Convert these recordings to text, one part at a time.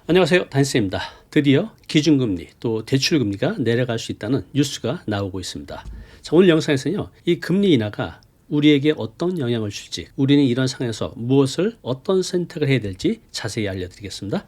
안녕하세요, 단쌤입니다. 드디어 기준금리 또 대출금리가 내려갈 수 있다는 뉴스가 나오고 있습니다. 자, 오늘 영상에서는요, 이 금리 인하가 우리에게 어떤 영향을 줄지, 우리는 이런 상황에서 무엇을 어떤 선택을 해야 될지 자세히 알려드리겠습니다.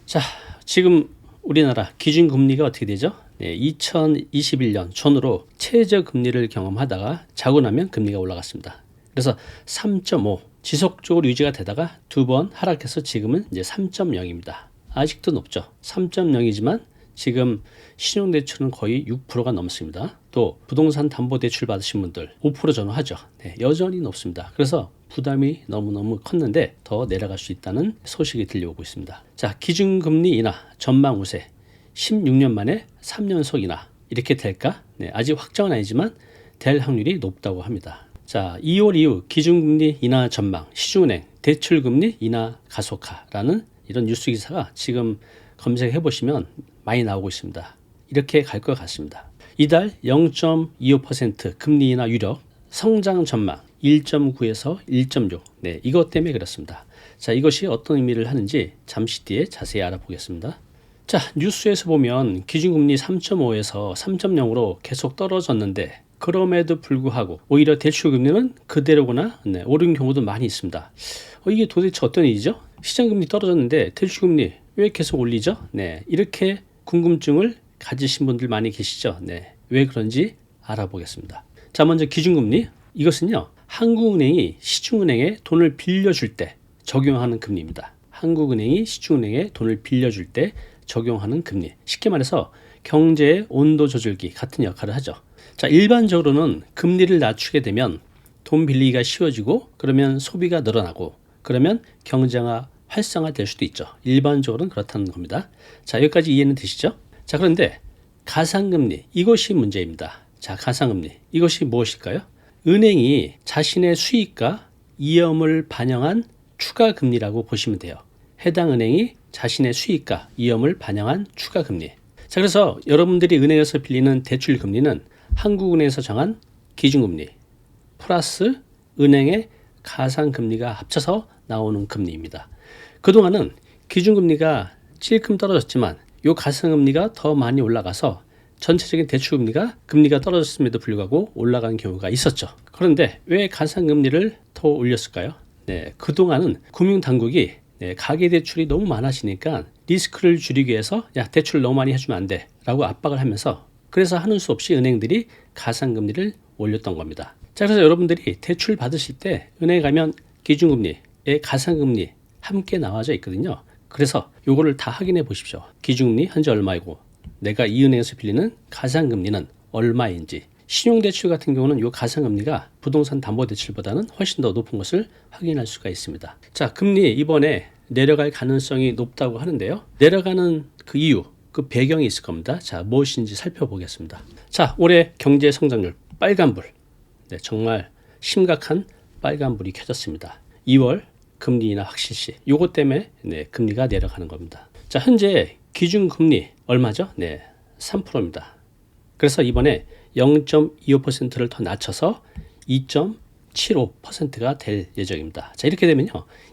자, 지금 우리나라 기준금리가 어떻게 되죠? 2021년 전후로 최저금리를 경험하다가 자고 나면 금리가 올라갔습니다. 그래서 3.5 지속적으로 유지가 되다가 두 번 하락해서 지금은 이제 3.0입니다. 아직도 높죠. 3.0이지만 지금 신용대출은 거의 6%가 넘습니다. 또 부동산 담보대출 받으신 분들 5% 전후하죠. 여전히 높습니다. 그래서 부담이 너무너무 컸는데 더 내려갈 수 있다는 소식이 들려오고 있습니다. 자, 기준금리 인하 전망 우세 16년 만에 3연속 인하 이렇게 될까? 아직 확정은 아니지만 될 확률이 높다고 합니다. 자, 2월 이후 기준금리 인하 전망, 시중은행 대출금리 인하 가속화라는 이런 뉴스 기사가 지금 검색해 보시면 많이 나오고 있습니다. 이렇게 갈 것 같습니다. 이달 0.25% 금리 인하 유력, 성장 전망 1.9에서 1.6. 이것 때문에 그렇습니다. 자, 이것이 어떤 의미를 하는지 잠시 뒤에 자세히 알아보겠습니다. 자, 뉴스에서 보면 기준금리 3.5에서 3.0으로 계속 떨어졌는데 그럼에도 불구하고 오히려 대출금리는 그대로거나 오른 경우도 많이 있습니다. 이게 도대체 어떤 일이죠? 시장금리 떨어졌는데 대출금리 왜 계속 올리죠? 이렇게 궁금증을 가지신 분들 많이 계시죠? 왜 그런지 알아보겠습니다. 자, 먼저 기준금리. 이것은요, 한국은행이 시중은행에 돈을 빌려줄 때 적용하는 금리입니다. 한국은행이 시중은행에 돈을 빌려줄 때 적용하는 금리. 쉽게 말해서 경제의 온도 조절기 같은 역할을 하죠. 자, 일반적으로는 금리를 낮추게 되면 돈 빌리기가 쉬워지고 그러면 소비가 늘어나고 그러면 경제가 활성화될 수도 있죠. 일반적으로는 그렇다는 겁니다. 자, 여기까지 이해는 되시죠? 자, 그런데 가상금리 이것이 문제입니다. 자, 가상금리 이것이 무엇일까요? 은행이 자신의 수익과 이염을 반영한 추가 금리라고 보시면 돼요. 해당 은행이 자신의 수익과 이염을 반영한 추가 금리. 자, 그래서 여러분들이 은행에서 빌리는 대출 금리는 한국은행에서 정한 기준금리 플러스 은행의 가상금리가 합쳐서 나오는 금리입니다. 그동안은 기준금리가 찔끔 떨어졌지만 이 가상금리가 더 많이 올라가서 전체적인 대출금리가 금리가 떨어졌음에도 불구하고 올라간 경우가 있었죠. 그런데 왜 가상금리를 더 올렸을까요? 그동안은 금융당국이 가계대출이 너무 많아지니까 리스크를 줄이기 위해서 대출 너무 많이 해주면 안 돼 라고 압박을 하면서 그래서 하는 수 없이 은행들이 가상금리를 올렸던 겁니다. 자, 그래서 여러분들이 대출 받으실 때 은행에 가면 기준금리에 가상금리 함께 나와져 있거든요. 그래서 요거를 다 확인해 보십시오. 기준금리 현재 얼마이고 내가 이 은행에서 빌리는 가상금리는 얼마인지. 신용대출 같은 경우는 이 가상금리가 부동산 담보대출보다는 훨씬 더 높은 것을 확인할 수가 있습니다. 자, 금리 이번에 내려갈 가능성이 높다고 하는데요. 내려가는 그 이유, 그 배경이 있을 겁니다. 자, 무엇인지 살펴보겠습니다. 자, 올해 경제 성장률 빨간불. 정말 심각한 빨간불이 켜졌습니다. 2월 금리 인하 확실시. 요거 때문에 금리가 내려가는 겁니다. 자, 현재 기준금리 얼마죠? 3%입니다. 그래서 이번에 0.25%를 더 낮춰서 2.75%가 될 예정입니다. 자, 이렇게 되면요,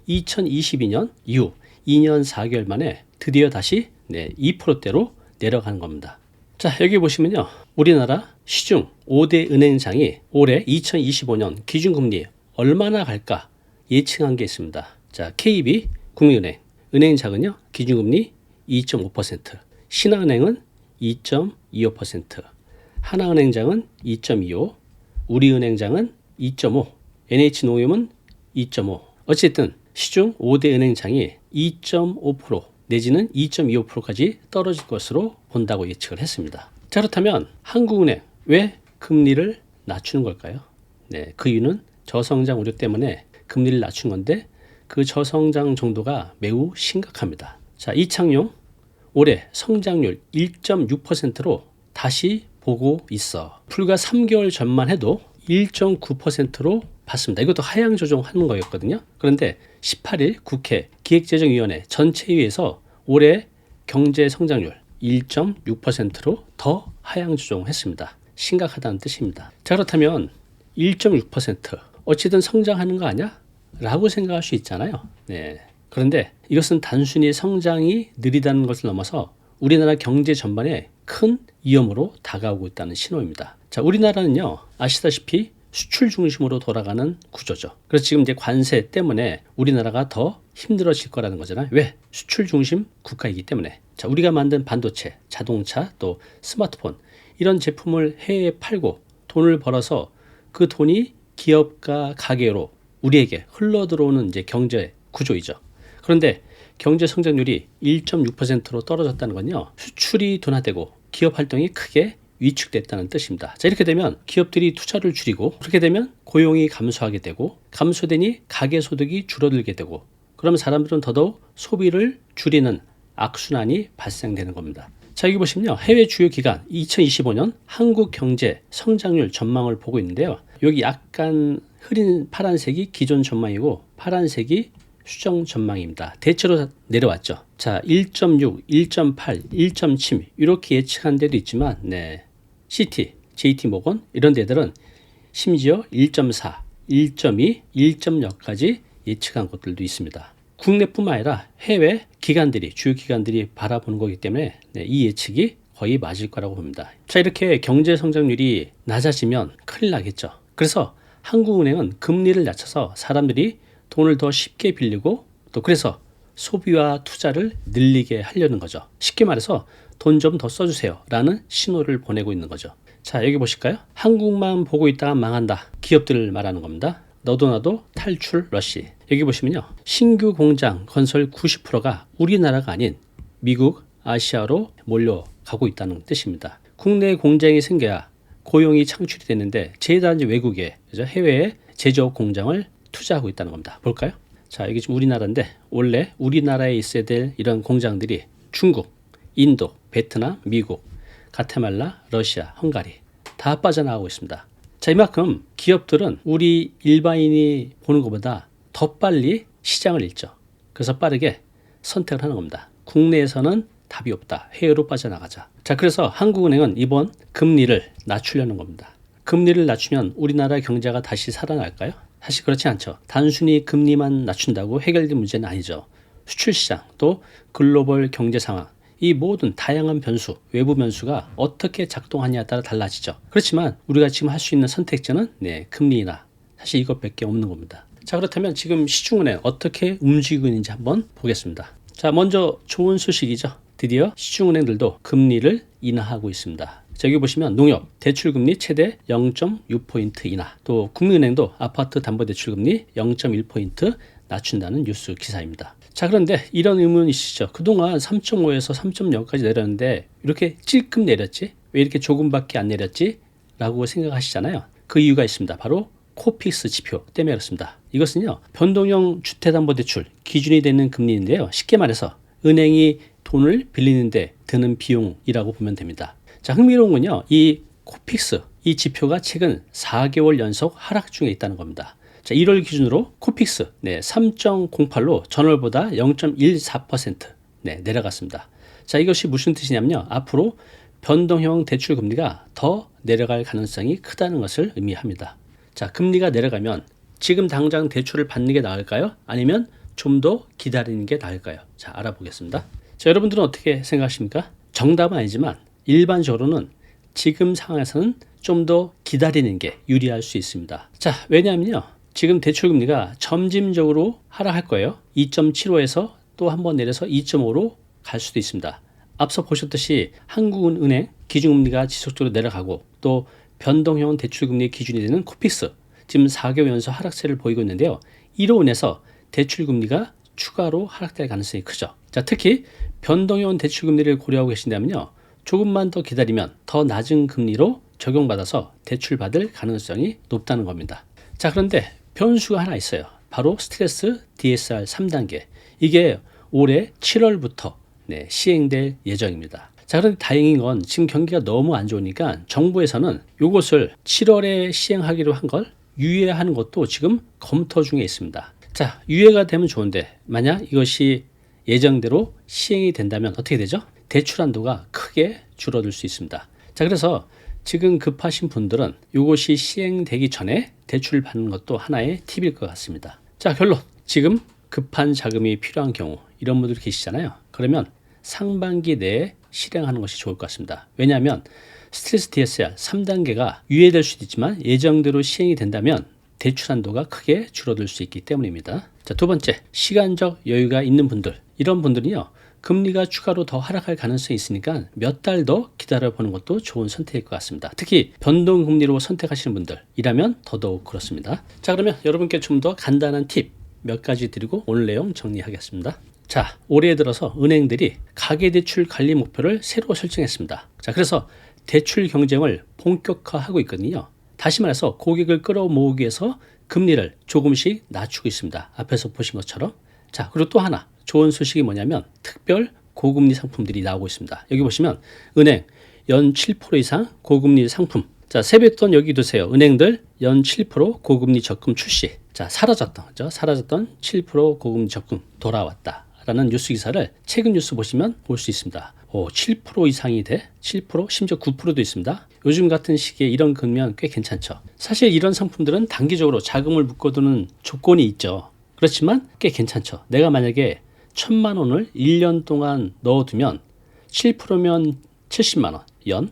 2022년 이후 2년 4개월 만에 드디어 다시 2%대로 내려가는 겁니다. 자, 여기 보시면요, 우리나라 시중 5대 은행장이 올해 2025년 기준금리 얼마나 갈까 예측한 게 있습니다. 자, KB 국민은행 은행장은요, 기준금리 2.5%, 신한은행은 2.25%, 하나은행장은 2.25%, 우리은행장은 2.5%, NH농협은 2.5%. 어쨌든 시중 5대 은행장이 2.5% 내지는 2.25%까지 떨어질 것으로 본다고 예측을 했습니다. 자, 그렇다면 한국은행 왜 금리를 낮추는 걸까요? 그 이유는 저성장 우려 때문에 금리를 낮춘 건데 그 저성장 정도가 매우 심각합니다. 자, 이창용 올해 성장률 1.6%로 다시 보고 있어. 불과 3개월 전만 해도 1.9%로 봤습니다. 이것도 하향 조정하는 거였거든요. 그런데 18일 국회 기획재정위원회 전체회의에서 올해 경제 성장률 1.6%로 더 하향 조정했습니다. 심각하다는 뜻입니다. 자, 그렇다면 1.6% 어찌든 성장하는 거 아니야? 라고 생각할 수 있잖아요. 그런데 이것은 단순히 성장이 느리다는 것을 넘어서 우리나라 경제 전반에 큰 위험으로 다가오고 있다는 신호입니다. 자, 우리나라는요, 아시다시피 수출 중심으로 돌아가는 구조죠. 그래서 지금 이제 관세 때문에 우리나라가 더 힘들어질 거라는 거잖아요. 왜? 수출 중심 국가이기 때문에. 자, 우리가 만든 반도체, 자동차, 또 스마트폰 이런 제품을 해외에 팔고 돈을 벌어서 그 돈이 기업과 가게로 우리에게 흘러 들어오는 이제 경제 구조이죠. 그런데 경제 성장률이 1.6%로 떨어졌다는 건요, 수출이 둔화되고 기업 활동이 크게 위축됐다는 뜻입니다. 자, 이렇게 되면 기업들이 투자를 줄이고, 그렇게 되면 고용이 감소하게 되고, 감소되니 가계소득이 줄어들게 되고, 그러면 사람들은 더더욱 소비를 줄이는 악순환이 발생되는 겁니다. 자, 여기 보시면요, 해외 주요 기관 2025년 한국 경제 성장률 전망을 보고 있는데요, 여기 약간 흐린 파란색이 기존 전망이고 파란색이 수정 전망입니다. 대체로 내려왔죠. 자, 1.6, 1.8, 1.7 이렇게 예측한 데도 있지만, CT, JT모건 이런 데들은 심지어 1.4, 1.2, 1.0까지 예측한 것들도 있습니다. 국내뿐만 아니라 해외 기관들이, 주요 기관들이 바라보는 거기 때문에 이 예측이 거의 맞을 거라고 봅니다. 자, 이렇게 경제 성장률이 낮아지면 큰일 나겠죠. 그래서 한국은행은 금리를 낮춰서 사람들이 돈을 더 쉽게 빌리고, 또 그래서 소비와 투자를 늘리게 하려는 거죠. 쉽게 말해서 돈 좀 더 써주세요 라는 신호를 보내고 있는 거죠. 자, 여기 보실까요? 한국만 보고 있다가 망한다. 기업들을 말하는 겁니다. 너도 나도 탈출 러시. 여기 보시면요, 신규 공장 건설 90%가 우리나라가 아닌 미국, 아시아로 몰려가고 있다는 뜻입니다. 국내 공장이 생겨야 고용이 창출이 되는데 죄다 이제 외국에, 해외에 제조업 공장을 투자하고 있다는 겁니다. 볼까요? 자, 여기 지금 우리나라인데 원래 우리나라에 있어야 될 이런 공장들이 중국, 인도, 베트남, 미국, 가테말라, 러시아, 헝가리 다 빠져나가고 있습니다. 자, 이만큼 기업들은 우리 일반인이 보는 것보다 더 빨리 시장을 읽죠. 그래서 빠르게 선택을 하는 겁니다. 국내에서는 답이 없다. 해외로 빠져나가자. 자, 그래서 한국은행은 이번 금리를 낮추려는 겁니다. 금리를 낮추면 우리나라 경제가 다시 살아날까요? 사실 그렇지 않죠. 단순히 금리만 낮춘다고 해결될 문제는 아니죠. 수출 시장, 또 글로벌 경제 상황, 이 모든 다양한 변수, 외부 변수가 어떻게 작동하냐에 따라 달라지죠. 그렇지만 우리가 지금 할 수 있는 선택지는 금리 인하, 사실 이것밖에 없는 겁니다. 자, 그렇다면 지금 시중은행 어떻게 움직이고 있는지 한번 보겠습니다. 자, 먼저 좋은 소식이죠. 드디어 시중은행들도 금리를 인하하고 있습니다. 자, 여기 보시면 농협 대출금리 최대 0.6포인트 인하, 또 국민은행도 아파트 담보대출금리 0.1포인트 낮춘다는 뉴스 기사입니다. 자, 그런데 이런 의문이 있으시죠. 그동안 3.5에서 3.0까지 내렸는데 이렇게 찔끔 내렸지? 왜 이렇게 조금밖에 안 내렸지? 라고 생각하시잖아요. 그 이유가 있습니다. 바로 코픽스 지표 때문에 그렇습니다. 이것은요, 변동형 주택담보대출 기준이 되는 금리인데요, 쉽게 말해서 은행이 돈을 빌리는데 드는 비용이라고 보면 됩니다. 자, 흥미로운 건요, 이 코픽스, 이 지표가 최근 4개월 연속 하락 중에 있다는 겁니다. 자, 1월 기준으로 코픽스 3.08로 전월보다 0.14% 내려갔습니다. 자, 이것이 무슨 뜻이냐면요, 앞으로 변동형 대출 금리가 더 내려갈 가능성이 크다는 것을 의미합니다. 자, 금리가 내려가면 지금 당장 대출을 받는 게 나을까요? 아니면 좀 더 기다리는 게 나을까요? 자, 알아보겠습니다. 자, 여러분들은 어떻게 생각하십니까? 정답은 아니지만 일반적으로는 지금 상황에서는 좀 더 기다리는 게 유리할 수 있습니다. 자, 왜냐하면요, 지금 대출금리가 점진적으로 하락할 거예요. 2.75에서 또 한번 내려서 2.5로 갈 수도 있습니다. 앞서 보셨듯이 한국은행 기준금리가 지속적으로 내려가고, 또 변동형 대출금리 기준이 되는 코픽스 지금 4개월 연속 하락세를 보이고 있는데요, 이로 인해서 대출금리가 추가로 하락될 가능성이 크죠. 자, 특히 변동형 대출금리를 고려하고 계신다면요, 조금만 더 기다리면 더 낮은 금리로 적용받아서 대출받을 가능성이 높다는 겁니다. 자, 그런데 변수가 하나 있어요. 바로 스트레스 DSR 3단계. 이게 올해 7월부터 시행될 예정입니다. 자, 그런데 다행인 건 지금 경기가 너무 안 좋으니까 정부에서는 이것을 7월에 시행하기로 한 걸 유예하는 것도 지금 검토 중에 있습니다. 자, 유예가 되면 좋은데 만약 이것이 예정대로 시행이 된다면 어떻게 되죠? 대출 한도가 크게 줄어들 수 있습니다. 자, 그래서 지금 급하신 분들은 이것이 시행되기 전에 대출을 받는 것도 하나의 팁일 것 같습니다. 자, 결론. 지금 급한 자금이 필요한 경우 이런 분들 계시잖아요. 그러면 상반기 내에 실행하는 것이 좋을 것 같습니다. 왜냐하면 스트레스 DSR 3단계가 유예될 수도 있지만 예정대로 시행이 된다면 대출 한도가 크게 줄어들 수 있기 때문입니다. 자, 두 번째, 시간적 여유가 있는 분들. 이런 분들은요, 금리가 추가로 더 하락할 가능성이 있으니까 몇 달 더 기다려보는 것도 좋은 선택일 것 같습니다. 특히 변동금리로 선택하시는 분들이라면 더더욱 그렇습니다. 자, 그러면 여러분께 좀 더 간단한 팁 몇 가지 드리고 오늘 내용 정리하겠습니다. 자, 올해 들어서 은행들이 가계대출 관리 목표를 새로 설정했습니다. 자, 그래서 대출 경쟁을 본격화하고 있거든요. 다시 말해서 고객을 끌어모으기 위해서 금리를 조금씩 낮추고 있습니다. 앞에서 보신 것처럼. 자, 그리고 또 하나 좋은 소식이 뭐냐면 특별 고금리 상품들이 나오고 있습니다. 여기 보시면 은행 연 7% 이상 고금리 상품. 자, 세뱃돈 여기 두세요. 은행들 연 7% 고금리 적금 출시. 자, 사라졌던 7% 고금리 적금 돌아왔다. 라는 뉴스 기사를 최근 뉴스 보시면 볼 수 있습니다. 7% 이상이 돼? 7%? 심지어 9%도 있습니다. 요즘 같은 시기에 이런 금리면 꽤 괜찮죠. 사실 이런 상품들은 단기적으로 자금을 묶어두는 조건이 있죠. 그렇지만 꽤 괜찮죠. 내가 만약에 1,000만 원을 1년 동안 넣어두면 7%면 70만 원 연,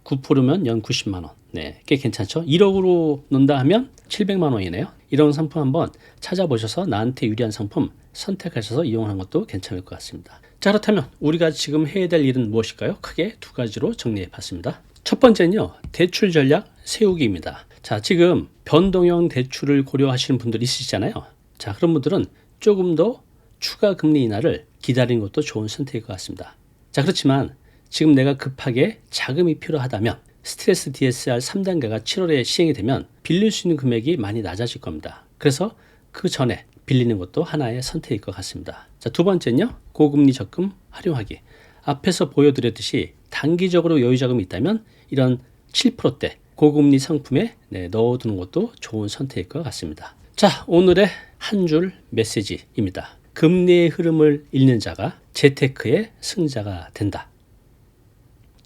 9%면 연 90만 원. 네, 꽤 괜찮죠. 1억으로 넣는다 하면 700만 원이네요. 이런 상품 한번 찾아보셔서 나한테 유리한 상품 선택하셔서 이용하는 것도 괜찮을 것 같습니다. 자, 그렇다면 우리가 지금 해야 될 일은 무엇일까요? 크게 두 가지로 정리해 봤습니다. 첫 번째는요, 대출 전략 세우기입니다. 자, 지금 변동형 대출을 고려하시는 분들 있으시잖아요. 자, 그런 분들은 조금 더 추가 금리 인하를 기다리는 것도 좋은 선택일 것 같습니다. 자, 그렇지만 지금 내가 급하게 자금이 필요하다면 스트레스 DSR 3단계가 7월에 시행이 되면 빌릴 수 있는 금액이 많이 낮아질 겁니다. 그래서 그 전에 빌리는 것도 하나의 선택일 것 같습니다. 자, 두 번째는요, 고금리 적금 활용하기. 앞에서 보여드렸듯이 단기적으로 여유자금이 있다면 이런 7%대 고금리 상품에 넣어두는 것도 좋은 선택일 것 같습니다. 자, 오늘의 한 줄 메시지입니다. 금리의 흐름을 읽는 자가 재테크의 승자가 된다.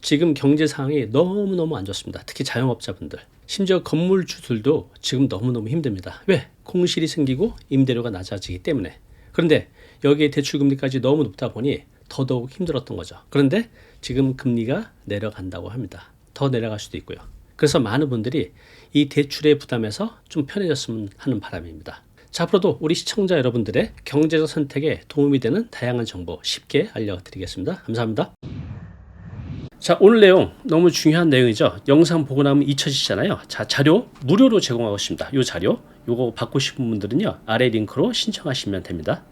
지금 경제 상황이 너무너무 안 좋습니다. 특히 자영업자분들. 심지어 건물주들도 지금 너무너무 힘듭니다. 왜? 공실이 생기고 임대료가 낮아지기 때문에. 그런데 여기에 대출금리까지 너무 높다 보니 더더욱 힘들었던 거죠. 그런데 지금 금리가 내려간다고 합니다. 더 내려갈 수도 있고요. 그래서 많은 분들이 이 대출의 부담에서 좀 편해졌으면 하는 바람입니다. 자, 앞으로도 우리 시청자 여러분들의 경제적 선택에 도움이 되는 다양한 정보 쉽게 알려드리겠습니다. 감사합니다. 자, 오늘 내용 너무 중요한 내용이죠. 영상 보고 나면 잊혀지잖아요. 자, 자료 무료로 제공하고 있습니다. 이 자료 요거 받고 싶은 분들은요, 아래 링크로 신청하시면 됩니다.